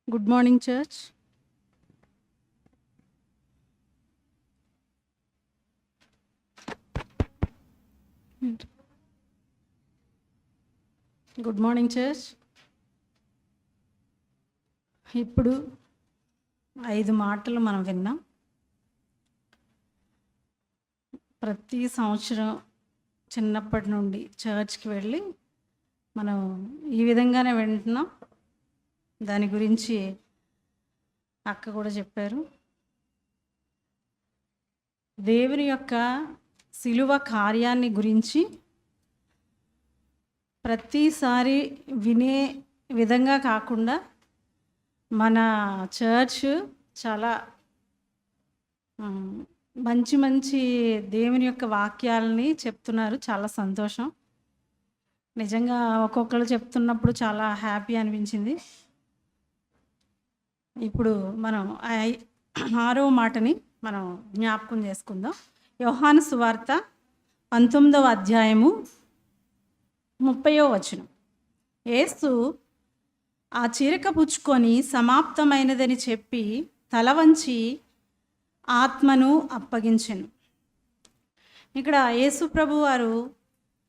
Good morning, church. Good morning church. ఇప్పుడు 5 మాటలు మనం విన్నాం. ప్రతి సంవత్సరం చిన్నప్పటి నుండి చర్చ్కి వెళ్ళి మనం ఈ విధంగానే వింటున్నాం. దాని గురించి అక్క కూడా చెప్పారు. దేవుని యొక్క శిలువ కార్యాన్ని గురించి ప్రతిసారి వినే విధంగా కాకుండా మన చర్చ్ చాలా మంచి మంచి దేవుని యొక్క వాక్యాలని చెప్తున్నారు. చాలా సంతోషం. నిజంగా ఒక్కొక్కరు చెప్తున్నప్పుడు చాలా హ్యాపీ అనిపించింది. ఇప్పుడు మనం 6వ మాటని మనం జ్ఞాపకం చేసుకుందాం. యోహాను సువార్త 19వ అధ్యాయము 30వ వచనం. యేసు ఆ చీరక పుచ్చుకొని సమాప్తమైనదని చెప్పి తల వంచి ఆత్మను అప్పగించెను. ఇక్కడ యేసు ప్రభు వారు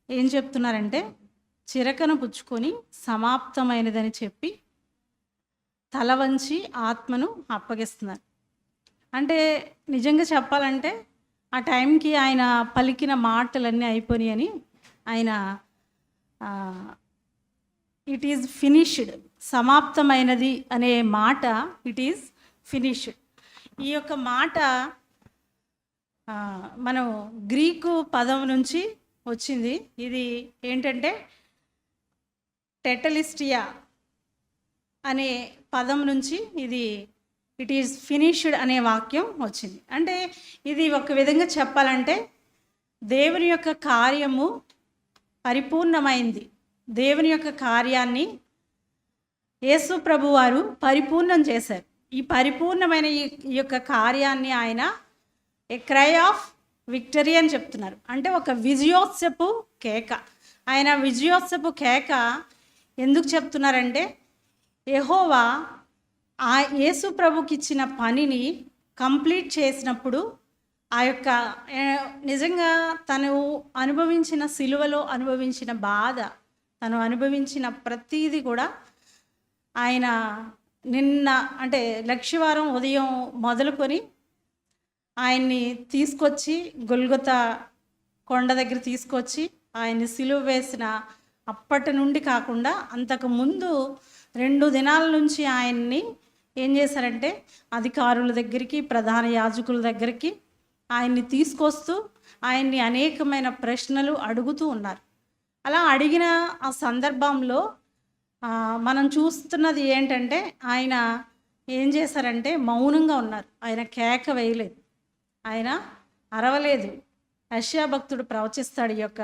ఏం చెప్తున్నారంటే, చిరకను పుచ్చుకొని సమాప్తమైనదని చెప్పి తల వంచి ఆత్మను అప్పగిస్తున్నారు. అంటే నిజంగా చెప్పాలంటే ఆ టైంకి ఆయన పలికిన మాటలన్నీ అయిపోయినాయని ఆయన ఇట్ ఈజ్ ఫినిష్డ్, సమాప్తమైనది అనే మాట ఇట్ ఈజ్ ఫినిష్డ్. ఈ యొక్క మాట మనం గ్రీకు పదం నుంచి వచ్చింది. ఇది ఏంటంటే టెటలిస్టియా అనే పదం నుంచి ఇది ఇట్ ఈజ్ ఫినిష్డ్ అనే వాక్యం వచ్చింది. అంటే ఇది ఒక విధంగా చెప్పాలంటే దేవుని యొక్క కార్యము పరిపూర్ణమైంది. దేవుని యొక్క కార్యాన్ని యేసు ప్రభు వారు పరిపూర్ణం చేశారు. ఈ పరిపూర్ణమైన ఈ యొక్క కార్యాన్ని ఆయన ఏ క్రై ఆఫ్ విక్టరీ అని చెప్తున్నారు. అంటే ఒక విజయోత్సపు కేక. ఆయన విజయోత్సపు కేక ఎందుకు చెప్తున్నారంటే, యెహోవా ఆ యేసు ప్రభుకి ఇచ్చిన పనిని కంప్లీట్ చేసినప్పుడు ఆ యొక్క నిజంగా తను అనుభవించిన సిలువలో అనుభవించిన బాధ, తను అనుభవించిన ప్రతీది కూడా ఆయన నిన్న అంటే లక్షవారం ఉదయం మొదలుకొని ఆయన్ని తీసుకొచ్చి గొల్గొతా కొండ దగ్గర తీసుకొచ్చి ఆయన్ని సిలువ వేసిన అప్పటి నుండి కాకుండా అంతకు ముందు 2 దినాల నుంచి ఆయన్ని ఏం చేశారంటే అధికారుల దగ్గరికి, ప్రధాన యాజకుల దగ్గరికి ఆయన్ని తీసుకొస్తూ ఆయన్ని అనేకమైన ప్రశ్నలు అడుగుతూ ఉన్నారు. అలా అడిగిన ఆ సందర్భంలో మనం చూస్తున్నది ఏంటంటే ఆయన ఏం చేశారంటే మౌనంగా ఉన్నారు. ఆయన కేక వేయలేదు, ఆయన అరవలేదు. యెషయా భక్తుడు ప్రవచిస్తాడు ఈ యొక్క,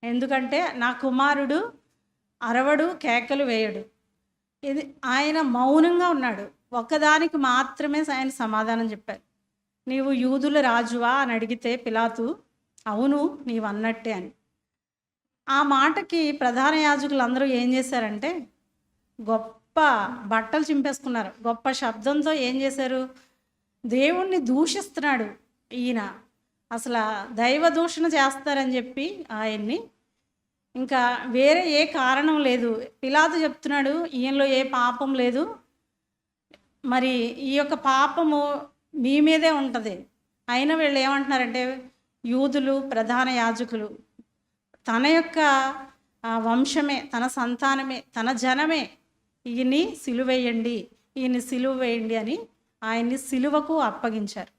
ఎందుకంటే నా కుమారుడు అరవడు, కేకలు వేయడు. ఇది ఆయన మౌనంగా ఉన్నాడు. ఒక్కదానికి మాత్రమే ఆయన సమాధానం చెప్పారు. నీవు యూదుల రాజువా అని అడిగితే పిలాతు అవును నీవు అన్నట్టే అని. ఆ మాటకి ప్రధాన యాజకులు అందరూ ఏం చేశారంటే గొప్ప బట్టలు చింపేసుకున్నారు. గొప్ప శబ్దంతో ఏం చేశారు, దేవుణ్ణి దూషిస్తున్నాడు ఈయన, అసలు దైవ దూషణ చేస్తారని చెప్పి ఆయన్ని, ఇంకా వేరే ఏ కారణం లేదు. పిలాతు చెప్తున్నాడు ఈయనలో ఏ పాపం లేదు, మరి ఈ యొక్క పాపము మీ మీదే ఉంటుంది. అయినా వీళ్ళు ఏమంటున్నారంటే యూదులు, ప్రధాన యాజకులు తన యొక్క వంశమే, తన సంతానమే, తన జనమే, ఈయన్ని సిలువేయండి, ఈయన్ని సిలువ వేయండి అని ఆయన్ని సిలువకు అప్పగించారు.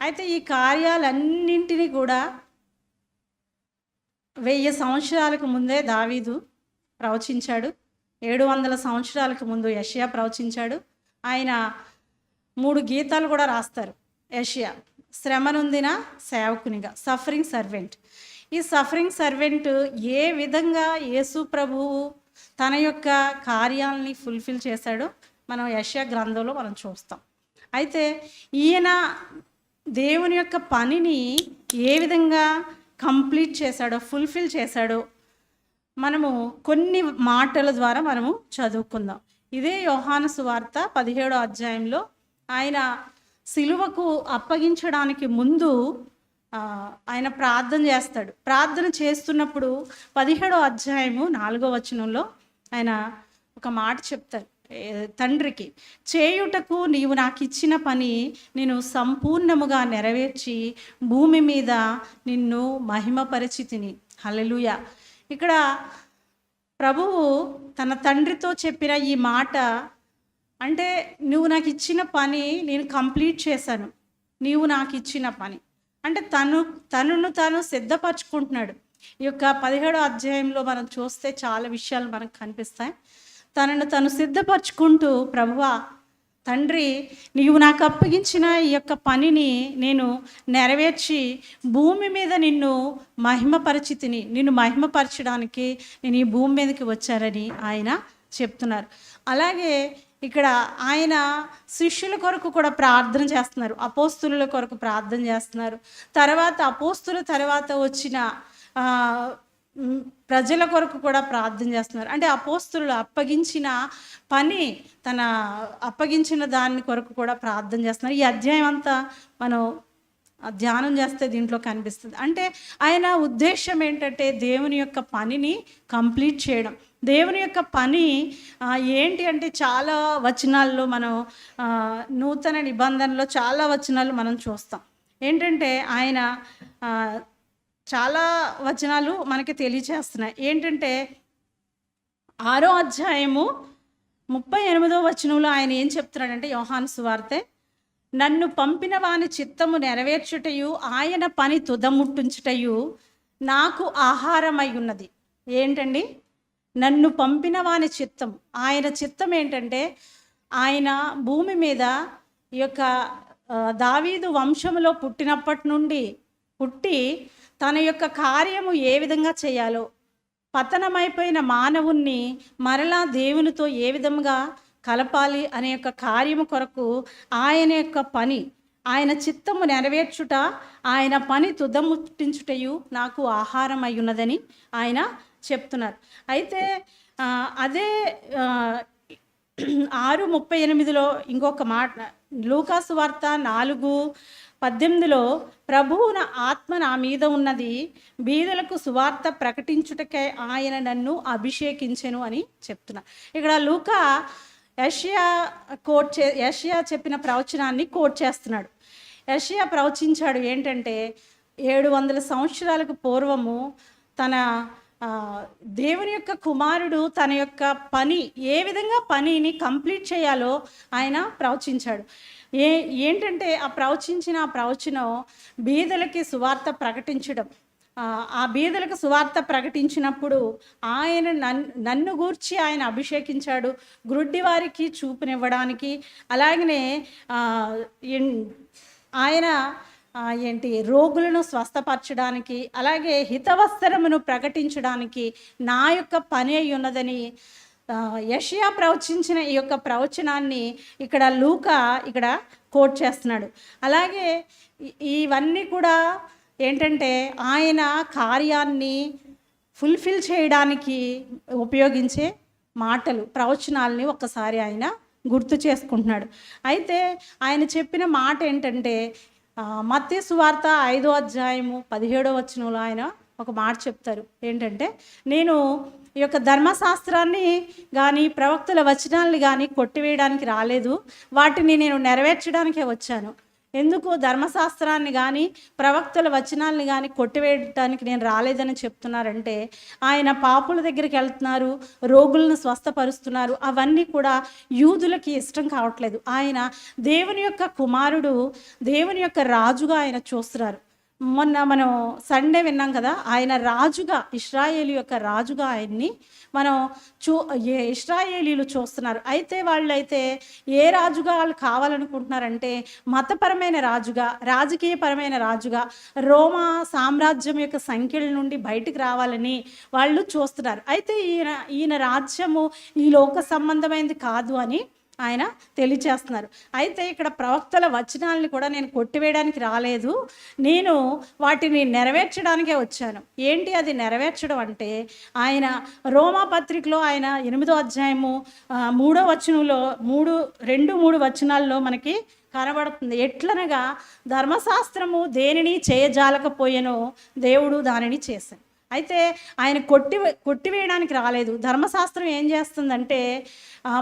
అయితే ఈ కార్యాలన్నింటినీ కూడా 1000 సంవత్సరాలకు ముందే దావీదు ప్రవచించాడు. 700 సంవత్సరాలకు ముందు యెషయా ప్రవచించాడు. ఆయన 3 గీతాలు కూడా రాస్తారు. యెషయా శ్రమనొందిన సేవకునిగా, సఫరింగ్ సర్వెంట్. ఈ సఫరింగ్ సర్వెంట్ ఏ విధంగా యేసు ప్రభువు తన యొక్క కార్యాలని ఫుల్ఫిల్ చేశాడో మనం యెషయా గ్రంథంలో మనం చూస్తాం. అయితే ఈయన దేవుని యొక్క పనిని ఏ విధంగా కంప్లీట్ చేశాడో, ఫుల్ఫిల్ చేశాడో మనము కొన్ని మాటల ద్వారా మనము చదువుకుందాం. ఇదే యోహాను సువార్త 17వ అధ్యాయంలో ఆయన సిలువకు అప్పగించడానికి ముందు ఆయన ప్రార్థన చేస్తాడు. ప్రార్థన చేస్తున్నప్పుడు 17వ అధ్యాయము 4వ వచనంలో ఆయన ఒక మాట చెప్తారు తండ్రికి, చేయుటకు నీవు నాకు ఇచ్చిన పని నేను సంపూర్ణముగా నెరవేర్చి భూమి మీద నిన్ను మహిమపరిచితిని. హల్లెలూయా. ఇక్కడ ప్రభువు తన తండ్రితో చెప్పిన ఈ మాట అంటే, నువ్వు నాకు ఇచ్చిన పని నేను కంప్లీట్ చేశాను, నీవు నాకు ఇచ్చిన పని అంటే తనను తాను సిద్ధపరచుకుంటున్నాడు. ఈ యొక్క 17వ అధ్యాయంలో మనం చూస్తే చాలా విషయాలు మనకు కనిపిస్తాయి. తనను తను సిద్ధపరచుకుంటూ, ప్రభువా తండ్రి, నీవు నాకు అప్పగించిన ఈ యొక్క పనిని నేను నెరవేర్చి భూమి మీద నిన్ను మహిమపరిచితిని, నిన్ను మహిమపరచడానికి నేను ఈ భూమి మీదకి వచ్చారని ఆయన చెప్తున్నారు. అలాగే ఇక్కడ ఆయన శిష్యుల కొరకు కూడా ప్రార్థన చేస్తున్నారు, అపోస్తుల కొరకు ప్రార్థన చేస్తున్నారు. అపోస్తుల తర్వాత వచ్చిన ప్రజల కొరకు కూడా ప్రార్థన చేస్తున్నారు. అంటే అపోస్తులు అప్పగించిన పని, తన అప్పగించిన దాని కొరకు కూడా ప్రార్థన చేస్తున్నారు. ఈ అధ్యాయం అంతా మనం ధ్యానం చేస్తే దీంట్లో కనిపిస్తుంది. అంటే ఆయన ఉద్దేశం ఏంటంటే దేవుని యొక్క పనిని కంప్లీట్ చేయడం. దేవుని యొక్క పని ఏంటి అంటే, చాలా వచనాల్లో మనం నూతన నిబంధనలో చాలా వచనాలు మనం చూస్తాం. ఏంటంటే ఆయన చాలా వచనాలు మనకి తెలియచేస్తున్నాయి. ఏంటంటే 6వ అధ్యాయము 38వ వచనంలో ఆయన ఏం చెప్తున్నాడంటే, యోహాను సువార్తె, నన్ను పంపిన వాని చిత్తము నెరవేర్చుటయు ఆయన పని తుదముట్టించుటయు నాకు ఆహారమై ఉన్నది. ఏంటండి? నన్ను పంపిన వాని చిత్తం. ఆయన చిత్తం ఏంటంటే, ఆయన భూమి మీద ఈ యొక్క దావీదు వంశంలో పుట్టినప్పటి నుండి పుట్టి తన యొక్క కార్యము ఏ విధంగా చేయాలో, పతనమైపోయిన మానవుణ్ణి మరలా దేవునితో ఏ విధంగా కలపాలి అనే యొక్క కార్యము కొరకు ఆయన యొక్క పని, ఆయన చిత్తము నెరవేర్చుట, ఆయన పని తుదముట్టించుటయు నాకు ఆహారం అయి ఉన్నదని ఆయన చెప్తున్నారు. అయితే అదే 6:38లో ఇంకొక మాట, లూకాసు వార్త 4:18లో ప్రభువు నా ఆత్మ నా మీద ఉన్నది, బీదలకు సువార్త ప్రకటించుటకై ఆయన నన్ను అభిషేకించెను అని చెప్తున్నా. ఇక్కడ లూకా యెషయా చెప్పిన ప్రవచనాన్ని కోట్ చేస్తున్నాడు. యెషయా ప్రవచించాడు ఏంటంటే, 700 సంవత్సరాలకు పూర్వము తన దేవుని యొక్క కుమారుడు తన యొక్క పని, ఏ విధంగా పనిని కంప్లీట్ చేయాలో ఆయన ప్రవచించాడు. ఏంటంటే ఆ ప్రవచనం బీదలకి సువార్త ప్రకటించడం. ఆ బీదలకు సువార్త ప్రకటించినప్పుడు ఆయన నన్ను గూర్చి ఆయన అభిషేకించాడు, గ్రుడ్డి వారికి చూపునివ్వడానికి, అలాగనే ఆయన రోగులను స్వస్థపరచడానికి, అలాగే హితవస్త్రమును ప్రకటించడానికి నా యొక్క పని అయి ఉన్నదని యెషయా ప్రవచించిన ఈ యొక్క ప్రవచనాన్ని ఇక్కడ లూకా ఇక్కడ కోట్ చేస్తున్నాడు. అలాగే ఇవన్నీ కూడా ఏంటంటే ఆయన కార్యాన్ని ఫుల్ఫిల్ చేయడానికి ఉపయోగించే మాటలు, ప్రవచనాలని ఒక్కసారి ఆయన గుర్తు చేసుకుంటున్నాడు. అయితే ఆయన చెప్పిన మాట ఏంటంటే, మత్తయి సువార్త 5వ అధ్యాయము 17వ వచనంలో ఆయన ఒక మాట చెప్తారు. ఏంటంటే, నేను ఈ యొక్క ధర్మశాస్త్రాన్ని కానీ ప్రవక్తల వచనాల్ని కానీ కొట్టివేయడానికి రాలేదు, వాటిని నేను నెరవేర్చడానికే వచ్చాను. ఎందుకు ధర్మశాస్త్రాన్ని కానీ ప్రవక్తల వచనాల్ని కానీ కొట్టివేయడానికి నేను రాలేదని చెప్తున్నారంటే, ఆయన పాపుల దగ్గరికి వెళ్తున్నారు, రోగులను స్వస్థపరుస్తున్నారు, అవన్నీ కూడా యూదులకి ఇష్టం కావట్లేదు. ఆయన దేవుని యొక్క కుమారుడు, దేవుని యొక్క రాజుగా ఆయన చూస్తున్నారు. మొన్న మనం సండే విన్నాం కదా, ఆయన రాజుగా, ఇశ్రాయేలు యొక్క రాజుగా ఆయన్ని మనం ఇశ్రాయేలీలు చూస్తున్నారు. అయితే వాళ్ళైతే ఏ రాజుగా వాళ్ళు కావాలనుకుంటున్నారంటే, మతపరమైన రాజుగా, రాజకీయపరమైన రాజుగా, రోమా సామ్రాజ్యం యొక్క సంఖ్యల నుండి బయటికి రావాలని వాళ్ళు చూస్తున్నారు. అయితే ఈయన రాజ్యము ఈ లోక సంబంధమైనది కాదు అని ఆయన తెలియచేస్తున్నారు. అయితే ఇక్కడ ప్రవక్తల వచనాలని కూడా నేను కొట్టివేయడానికి రాలేదు, నేను వాటిని నెరవేర్చడానికే వచ్చాను. ఏంటి అది నెరవేర్చడం అంటే, ఆయన రోమా పత్రికలో ఆయన 8వ అధ్యాయము 3వ వచనంలో 3 వచనాల్లో మనకి కనబడుతుంది. ఎట్లనగా ధర్మశాస్త్రము దేనిని చేయజాలకపోయేనో దేవుడు దానిని చేశాను. అయితే ఆయన కొట్టివేయడానికి రాలేదు. ధర్మశాస్త్రం ఏం చేస్తుందంటే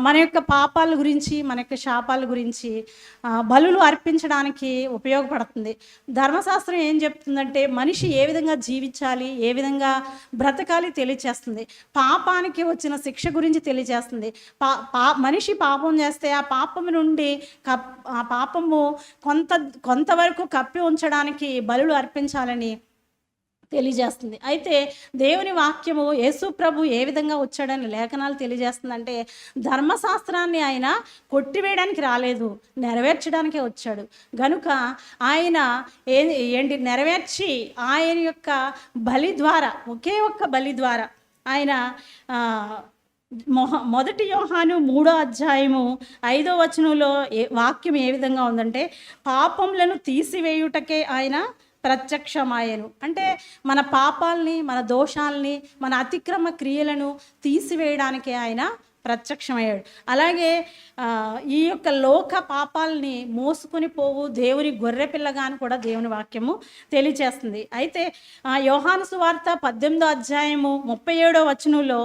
మన యొక్క పాపాల గురించి, మన యొక్క శాపాల గురించి బలులు అర్పించడానికి ఉపయోగపడుతుంది. ధర్మశాస్త్రం ఏం చెప్తుందంటే మనిషి ఏ విధంగా జీవించాలి, ఏ విధంగా బ్రతకాలి తెలియచేస్తుంది. పాపానికి వచ్చిన శిక్ష గురించి తెలియచేస్తుంది. మనిషి పాపం చేస్తే ఆ పాపము నుండి ఆ పాపము కొంతవరకు కప్పి ఉంచడానికి బలులు అర్పించాలని తెలియజేస్తుంది. అయితే దేవుని వాక్యము యేసు ప్రభు ఏ విధంగా వచ్చాడని లేఖనాలు తెలియజేస్తుందంటే, ధర్మశాస్త్రాన్ని ఆయన కొట్టివేయడానికి రాలేదు, నెరవేర్చడానికే వచ్చాడు. గనుక ఆయన ఏంటి నెరవేర్చి ఆయన యొక్క బలి ద్వారా, ఒకే ఒక్క బలి ద్వారా ఆయన 1 యోహాను 3వ అధ్యాయము 5వ వచనంలో వాక్యం ఏ విధంగా ఉందంటే, పాపములను తీసివేయుటకే ఆయన ప్రత్యక్షమాయను. అంటే మన పాపాలని, మన దోషాలని, మన అతిక్రమ క్రియలను తీసివేయడానికే ఆయన ప్రత్యక్షమయ్యాడు. అలాగే ఈ యొక్క లోక పాపాలని మోసుకొని పోవు దేవుని గొర్రెపిల్లగా అని కూడా దేవుని వాక్యము తెలియచేస్తుంది. అయితే యోహాను సువార్త 18వ అధ్యాయము 37వ వచనంలో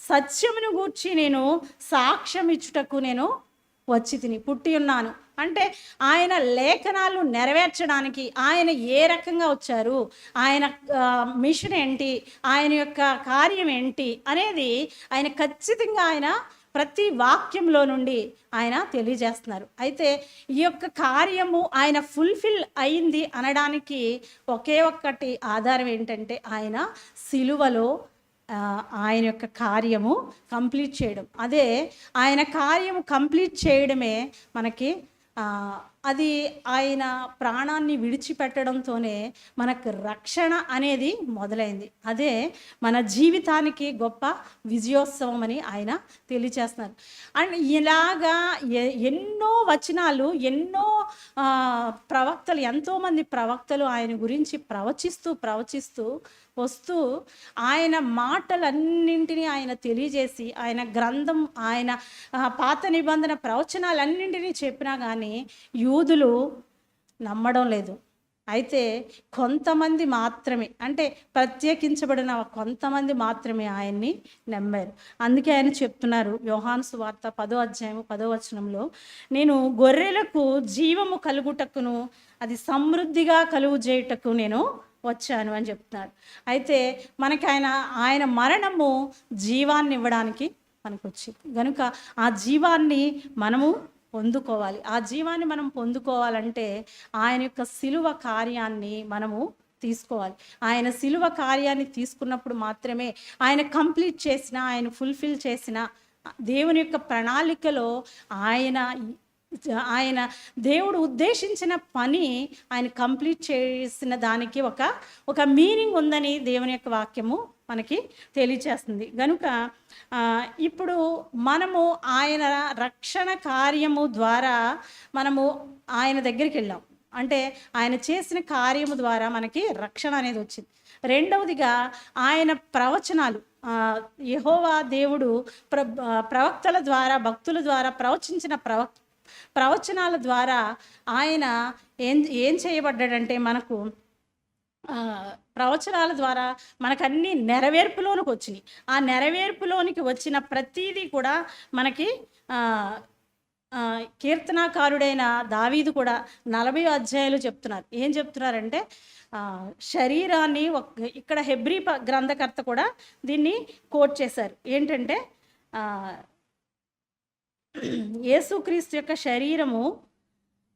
సత్యమును గూర్చి నేను సాక్ష్యం ఇచ్చుటకు నేను వచ్చి పుట్టి ఉన్నాను అంటే, ఆయన లేఖనాలు నెరవేర్చడానికి ఆయన ఏ రకంగా వచ్చారు, ఆయన మిషన్ ఏంటి, ఆయన యొక్క కార్యం ఏంటి అనేది ఆయన ఖచ్చితంగా ఆయన ప్రతి వాక్యంలో నుండి ఆయన తెలియజేస్తున్నారు. అయితే ఈ యొక్క కార్యము ఆయన ఫుల్ఫిల్ అయింది అనడానికి ఒకే ఒక్కటి ఆధారం ఏంటంటే, ఆయన సిలువలో ఆయన యొక్క కార్యము కంప్లీట్ చేయడం. అదే ఆయన కార్యము కంప్లీట్ చేయడమే మనకి అది ఆయన ప్రాణాన్ని విడిచిపెట్టడంతోనే మనకు రక్షణ అనేది మొదలైంది. అదే మన జీవితానికి గొప్ప విజయోత్సవం అని ఆయన తెలియచేస్తున్నారు. అండ్ ఇలాగా ఎన్నో వచనాలు, ఎన్నో ప్రవక్తలు, ఎంతోమంది ప్రవక్తలు ఆయన గురించి ప్రవచిస్తూ వస్తూ ఆయన మాటలన్నింటినీ ఆయన తెలియజేసి, ఆయన గ్రంథం, ఆయన పాత నిబంధన ప్రవచనాలన్నింటినీ చెప్పినా కానీ యూదులు నమ్మడం లేదు. అయితే కొంతమంది మాత్రమే, అంటే ప్రత్యేకించబడిన కొంతమంది మాత్రమే ఆయన్ని నమ్మారు. అందుకే ఆయన చెప్తున్నారు యోహాను సువార్త 10వ అధ్యాయము 10వ వచనంలో, నేను గొర్రెలకు జీవము కలుగుటకును అది సమృద్ధిగా కలుగు చేయుటకు నేను వచ్చాను అని చెప్తున్నారు. అయితే మనకి ఆయన మరణము జీవాన్ని ఇవ్వడానికి మనకు వచ్చింది. కనుక ఆ జీవాన్ని మనము పొందుకోవాలి. ఆ జీవాన్ని మనం పొందుకోవాలంటే ఆయన యొక్క సిలువ కార్యాన్ని మనము తీసుకోవాలి. ఆయన సిలువ కార్యాన్ని తీసుకున్నప్పుడు మాత్రమే ఆయన కంప్లీట్ చేసిన, ఆయన ఫుల్ఫిల్ చేసిన దేవుని యొక్క ప్రణాళికలో ఆయన దేవుడు ఉద్దేశించిన పని ఆయన కంప్లీట్ చేసిన దానికి ఒక మీనింగ్ ఉందని దేవుని యొక్క వాక్యము మనకి తెలియచేస్తుంది. కనుక ఇప్పుడు మనము ఆయన రక్షణ కార్యము ద్వారా మనము ఆయన దగ్గరికి వెళ్ళాం. అంటే ఆయన చేసిన కార్యము ద్వారా మనకి రక్షణ అనేది వచ్చింది. రెండవదిగా ఆయన ప్రవచనాలు, యెహోవా దేవుడు ప్రవక్తల ద్వారా, భక్తుల ద్వారా ప్రవచించిన ప్రవచనాల ద్వారా ఆయన ఏం చేయబడ్డాడంటే, మనకు ప్రవచనాల ద్వారా మనకు అన్ని నెరవేర్పులోనికి వచ్చినాయి. ఆ నెరవేర్పులోనికి వచ్చిన ప్రతీదీ కూడా మనకి కీర్తనాకారుడైన దావీదు కూడా 40 అధ్యాయాలు చెప్తున్నారు. ఏం చెప్తున్నారంటే, శరీరాన్ని ఇక్కడ హెబ్రీ గ్రంథకర్త కూడా దీన్ని కోట్ చేశారు. ఏంటంటే, యేసుక్రీస్తు యొక్క శరీరము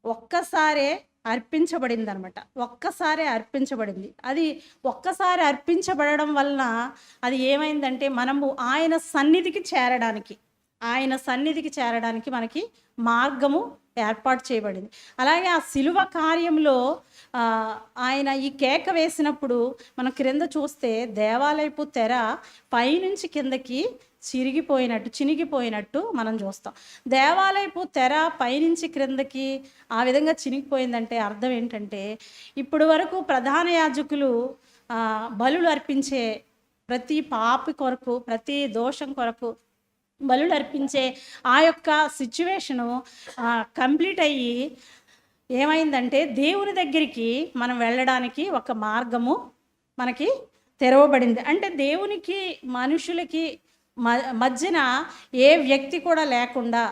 ఒక్కసారే అర్పించబడింది అనమాట. ఒక్కసారే అర్పించబడింది. అది ఒక్కసారి అర్పించబడడం వలన అది ఏమైందంటే, మనము ఆయన సన్నిధికి చేరడానికి మనకి మార్గము ఏర్పాటు చేయబడింది. అలాగే ఆ సిలువ కార్యంలో ఆయన ఈ కేక వేసినప్పుడు మనం క్రింద చూస్తే దేవాలయపు తెర పైనుంచి కిందకి చినిగిపోయినట్టు మనం చూస్తాం. దేవాలయపు తెర పైనుంచి క్రిందకి ఆ విధంగా చినిగిపోయిందంటే అర్థం ఏంటంటే, ఇప్పుడు వరకు ప్రధాన యాజకులు బలులు అర్పించే ప్రతి పాపి కొరకు, ప్రతి దోషం కొరకు బలులు అర్పించే ఆ యొక్క సిచ్యువేషను కంప్లీట్ అయ్యి ఏమైందంటే, దేవుని దగ్గరికి మనం వెళ్ళడానికి ఒక మార్గము మనకి తెరవబడింది. అంటే దేవునికి మనుషులకి మధ్యన ఏ వ్యక్తి కూడా లేకుండా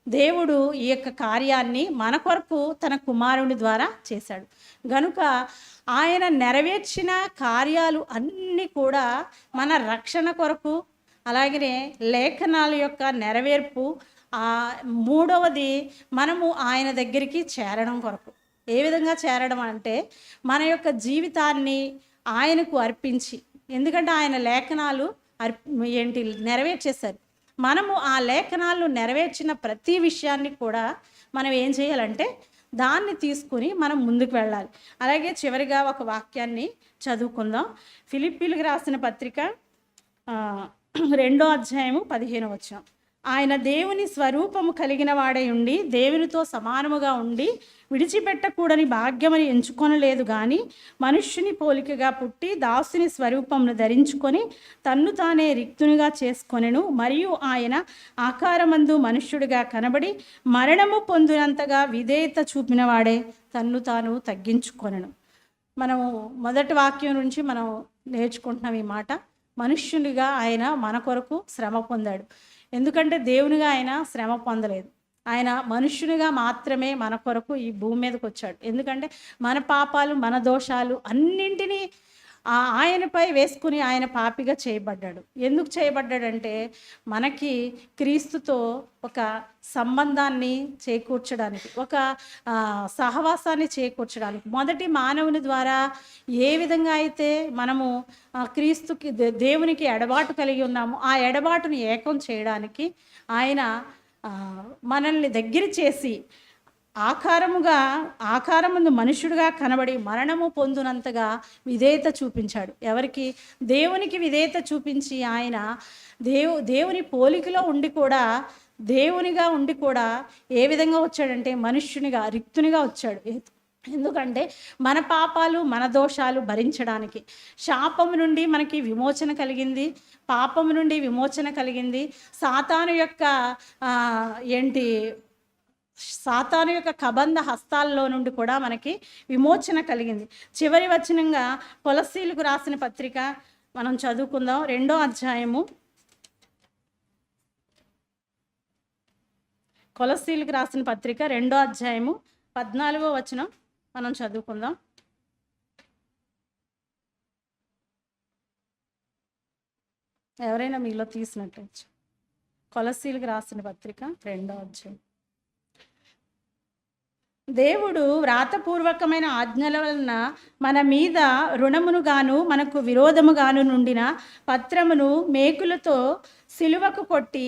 దేవుడు ఈ యొక్క కార్యాన్ని మన కొరకు తన కుమారుని ద్వారా చేశాడు. గనుక ఆయన నెరవేర్చిన కార్యాలు అన్నీ కూడా మన రక్షణ కొరకు, అలాగనే లేఖనాల యొక్క నెరవేర్పు, మూడవది మనము ఆయన దగ్గరికి చేరడం కొరకు. ఏ విధంగా చేరడం అంటే, మన యొక్క జీవితాన్ని ఆయనకు అర్పించి, ఎందుకంటే ఆయన లేఖనాలు నెరవేర్చేశారు. మనము ఆ లేఖనాలు నెరవేర్చిన ప్రతి విషయాన్ని కూడా మనం ఏం చేయాలంటే దాన్ని తీసుకుని మనం ముందుకు వెళ్ళాలి. అలాగే చివరిగా ఒక వాక్యాన్ని చదువుకుందాం. ఫిలిప్పీలకు రాసిన పత్రిక 2వ అధ్యాయము 15వ వచనం. ఆయన దేవుని స్వరూపము కలిగిన వాడై ఉండి దేవునితో సమానముగా ఉండి విడిచిపెట్టకూడని భాగ్యమని ఎంచుకొనలేదు, కానీ మనుష్యుని పోలికగా పుట్టి దాసుని స్వరూపమును ధరించుకొని తన్ను తానే రిక్తునిగా చేసుకొనెను. మరియు ఆయన ఆకారమందు మనుష్యుడిగా కనబడి మరణము పొందినంతగా విధేయత చూపిన వాడే తన్ను తాను తగ్గించుకొనెను. మనము మొదటి వాక్యం నుంచి మనం నేర్చుకుంటున్నాం ఈ మాట. మనుష్యునిగా ఆయన మన కొరకు శ్రమ పొందాడు. ఎందుకంటే దేవునిగా ఆయన శ్రమ పొందలేదు. ఆయన మనుష్యునిగా మాత్రమే మన కొరకు ఈ భూమి మీదకి వచ్చాడు. ఎందుకంటే మన పాపాలు, మన దోషాలు అన్నింటినీ ఆయనపై వేసుకుని ఆయన పాపిగా చేయబడ్డాడు. ఎందుకు చేయబడ్డాడంటే, మనకి క్రీస్తుతో ఒక సంబంధాన్ని చేకూర్చడానికి, ఒక సహవాసాన్ని చేకూర్చడానికి, మొదటి మానవుని ద్వారా ఏ విధంగా అయితే మనము క్రీస్తుకి దేవునికి ఎడబాటు కలిగి ఉన్నామో ఆ ఎడబాటుని ఏకం చేయడానికి ఆయన మనల్ని దగ్గర చేసి ఆకారముందు మనుష్యుడిగా కనబడి మరణము పొందునంతగా విధేయత చూపించాడు. ఎవరికి? దేవునికి విధేయత చూపించి ఆయన దేవుని పోలికలో ఉండి కూడా, దేవునిగా ఉండి కూడా ఏ విధంగా వచ్చాడంటే మనుష్యునిగా, రిక్తునిగా వచ్చాడు. ఎందుకంటే మన పాపాలు, మన దోషాలు భరించడానికి. శాపము నుండి మనకి విమోచన కలిగింది, పాపము నుండి విమోచన కలిగింది, సాతాను యొక్క కబంధ హస్తాల్లో నుండి కూడా మనకి విమోచన కలిగింది. చివరి వచనంగా కొలస్సీలకు రాసిన పత్రిక మనం చదువుకుందాం. 2వ అధ్యాయము, కొలస్సీలకు రాసిన పత్రిక 2వ అధ్యాయము 14వ వచనం మనం చదువుకుందాం. ఎవరైనా మీలో తీసినట్టు. కొలస్సీలకు రాసిన పత్రిక 2వ అధ్యాయం. దేవుడు వ్రాతపూర్వకమైన ఆజ్ఞల వలన మన మీద రుణమునుగాను మనకు విరోధముగాను నుండిన పత్రమును మేకులతో సిలువకు కొట్టి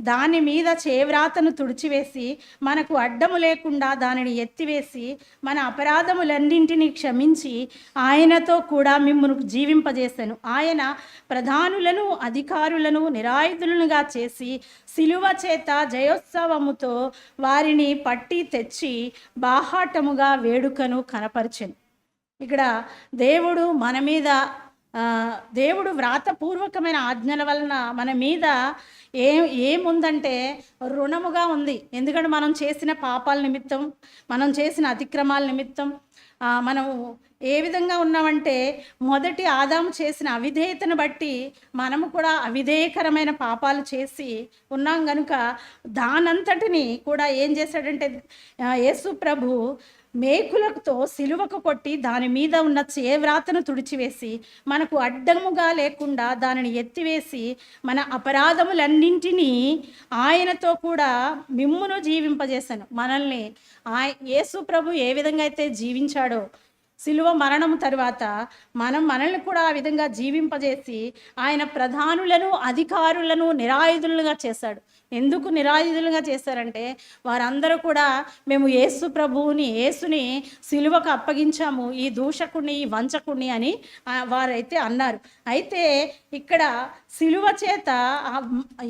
దాని మీద చేవ్రాతను తుడిచివేసి మనకు అడ్డము లేకుండా దానిని ఎత్తివేసి మన అపరాధములన్నింటినీ క్షమించి ఆయనతో కూడా మిమ్మును జీవింపజేశాను. ఆయన ప్రధానులను అధికారులను నిరాయుధులుగా చేసి సిలువ చేత జయోత్సవముతో వారిని పట్టి తెచ్చి బాహాటముగా వేడుకను కనపరిచెను. ఇక్కడ దేవుడు వ్రాతపూర్వకమైన ఆజ్ఞల వలన మన మీద ఏముందంటే రుణముగా ఉంది. ఎందుకంటే మనం చేసిన పాపాల నిమిత్తం, మనం చేసిన అతిక్రమాల నిమిత్తం మనం ఏ విధంగా ఉన్నామంటే, మొదటి ఆదాము చేసిన అవిధేయతను బట్టి మనము కూడా అవిధేయకరమైన పాపాలు చేసి ఉన్నాం. కనుక దానంతటిని కూడా ఏం చేశాడంటే యేసు ప్రభు మేకులతో సిలువకు కొట్టి దాని మీద ఉన్న చేవ్రాతను తుడిచివేసి మనకు అడ్డముగా లేకుండా దానిని ఎత్తివేసి మన అపరాధములన్నింటినీ ఆయనతో కూడా మిమ్మును జీవింపజేశాను. మనల్ని యేసు ప్రభు ఏ విధంగా అయితే జీవించాడో, శిలువ మరణం తరువాత మనల్ని కూడా ఆ విధంగా జీవింపజేసి ఆయన ప్రధానులను అధికారులను నిరాయుధులుగా చేశాడు. ఎందుకు నిరాయుధులుగా చేశారంటే వారందరూ కూడా మేము యేసుని శిలువకు అప్పగించాము, ఈ దూషకుణ్ణి ఈ వంచకుణ్ణి అని వారైతే అన్నారు. అయితే ఇక్కడ శిలువ చేత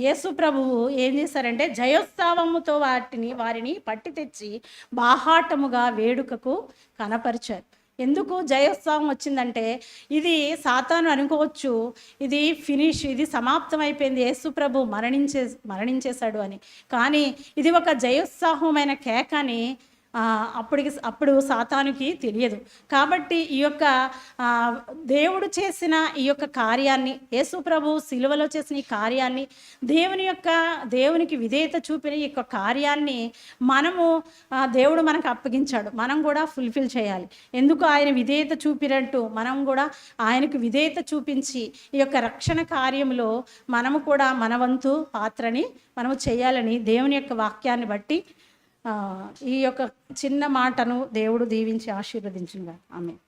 యేసు ప్రభువు ఏం చేశారంటే జయోత్సవముతో వారిని పట్టి తెచ్చి బాహాటముగా వేడుకకు కనపరిచారు. ఎందుకు జయోత్సవం వచ్చిందంటే ఇది సాతాను అనుకోవచ్చు, ఇది ఫినిష్, ఇది సమాప్తం అయిపోయింది, యేసు ప్రభు మరణించేశాడు అని. కానీ ఇది ఒక జయోత్సాహమైన కేక అని అప్పుడు సాతానుకి తెలియదు. కాబట్టి ఈ యొక్క దేవుడు చేసిన ఈ యొక్క కార్యాన్ని, యేసు ప్రభు శిలువలో చేసిన ఈ కార్యాన్ని, దేవునికి విధేయత చూపిన ఈ యొక్క కార్యాన్ని దేవుడు మనకు అప్పగించాడు. మనం కూడా ఫుల్ఫిల్ చేయాలి. ఎందుకు ఆయన విధేయత చూపినట్టు మనం కూడా ఆయనకు విధేయత చూపించి ఈ యొక్క రక్షణ కార్యంలో మనము కూడా మన వంతు పాత్రని మనము చేయాలని దేవుని యొక్క వాక్యాన్ని బట్టి ఈ యొక్క చిన్న మాటను దేవుడు దీవించి ఆశీర్వదించుగా. ఆమేన్.